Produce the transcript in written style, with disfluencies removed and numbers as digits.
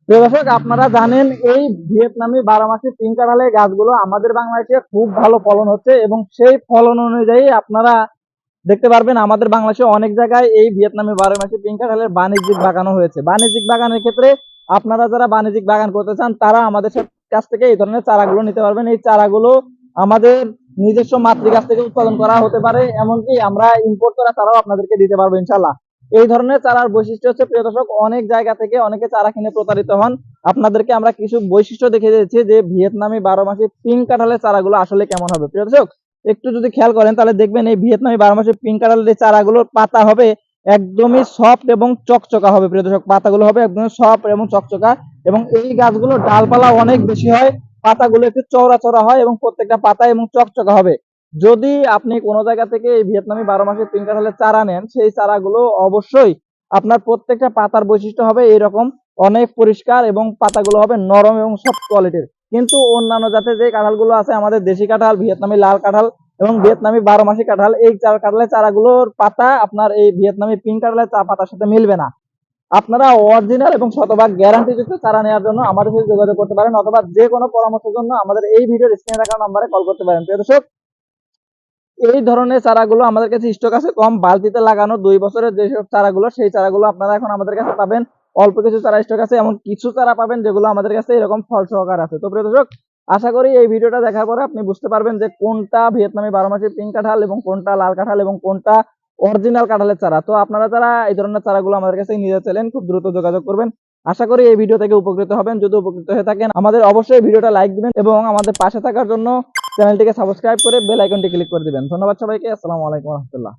প্রিয় দর্শক, আপনারা জানেন এই ভিয়েতনামি 12 মাসি পিঙ্ক কাঁঠালের গাছগুলো আমাদের বাংলাদেশে খুব ভালো ফলন হচ্ছে এবং সেই ফলন অনুযায়ী আপনারা দেখতে পারবেন আমাদের বাংলাদেশে অনেক জায়গায় এই ভিয়েতনামি 12 মাসি পিঙ্ক কাঁঠালের বাণিজ্যিক বাগানও হয়েছে। বাণিজ্যিক বাগানের ক্ষেত্রে আপনারা যারা বাণিজ্যিক বাগান করতে চান তারা আমাদের কাছ থেকে এই ধরনের চারাগুলো নিতে পারবেন। এই চারাগুলো আমাদের নিজস্ব মাতৃগাছ থেকে উৎপাদন করা হতে পারে, এমনকি আমরা ইম্পোর্ট করা চারাও আপনাদেরকে দিতে পারবো ইনশাল্লাহ। এই ধরনের চারার বৈশিষ্ট্য হচ্ছে, প্রিয় দর্শক, অনেক জায়গা থেকে অনেকে চারা কিনে প্রতারিত হন। আপনাদেরকে আমরা কিছু বৈশিষ্ট্য দেখে দিয়েছি যে ভিয়েতনামি 12 মাসি পিঙ্ক কাঁঠালের চারাগুলো আসলে কেমন হবে। প্রিয় দর্শক, একটু যদি খেয়াল করেন তাহলে দেখবেন এই ভিয়েতনামি 12 মাসি পিঙ্ক কাঁঠালের এই চারাগুলোর পাতা হবে একদমই সফট এবং চকচকা হবে। প্রিয় দর্শক, পাতাগুলো হবে একদমই সফট এবং চকচকা, এবং এই গাছগুলোর ডালপালা অনেক বেশি হয়, পাতাগুলো একটু চওড়া চওড়া হয় এবং প্রত্যেকটা পাতা এবং চকচকা হবে। যদি আপনি কোনো জায়গা থেকে এই ভিয়েতনামি 12 মাসি পিঙ্ক কাঁঠালের চারা নেন, সেই চারাগুলো অবশ্যই আপনার প্রত্যেকটা পাতার বৈশিষ্ট্য হবে এরকম অনেক পরিষ্কার এবং পাতাগুলো হবে নরম এবং সফট কোয়ালিটির। কিন্তু অন্যান্য জাতের যে কাঁঠালগুলো আছে, আমাদের দেশি কাঁঠাল, ভিয়েতনামি লাল কাঁঠাল এবং ভিয়েতনামি 12 মাসি কাঁঠাল, এই কাঁঠালের চারাগুলোর পাতা আপনার এই ভিয়েতনামি পিঙ্ক কাঁঠালের পাতার সাথে মিলবে না। আপনারা অরিজিনাল এবং শতভাগ গ্যারান্টি যুক্ত চারা নেওয়ার জন্য আমাদের সাথে যোগাযোগ করতে পারেন, অথবা যে কোনো পরামর্শের জন্য আমাদের এই ভিডিওর স্ক্রিনে রাখা নম্বরে কল করতে পারেন। প্রিয় দর্শক, এই ধরনের চারাগুলো আমাদের কাছে স্টক আছে কম, বালতিতে লাগানো 2 বছরের যেসব চারাগুলো, সেই চারাগুলো আপনারা এখন আমাদের কাছে পাবেন। অল্প কিছু চারা স্টক আছে, এমন কিছু চারা পাবেন যেগুলো আমাদের কাছে এরকম ফল সহকার আছে। তো প্রিয় দর্শক, আশা করি এই ভিডিওটা দেখার পরে আপনি বুঝতে পারবেন যে কোনটা ভিয়েতনামি 12 মাসি পিঙ্ক কাঁঠাল এবং কোনটা লাল কাঁঠাল এবং কোনটা অরিজিনাল কাঁঠালের চারা। তো আপনারা যারা এই ধরনের চারাগুলো আমাদের কাছে নিতে চাইলেন, খুব দ্রুত যোগাযোগ করবেন। আশা করি এই ভিডিও থেকে উপকৃত হবেন। যদি উপকৃত হয়ে থাকেন, আমাদের অবশ্যই ভিডিওটা লাইক দিবেন এবং আমাদের পাশে থাকার জন্য চ্যানেলটিকে সাবস্ক্রাইব করে বেল আইকনটি ক্লিক করে দিবেন। ধন্যবাদ সবাইকে। আসসালামু আলাইকুম রহমতুল্লাহ।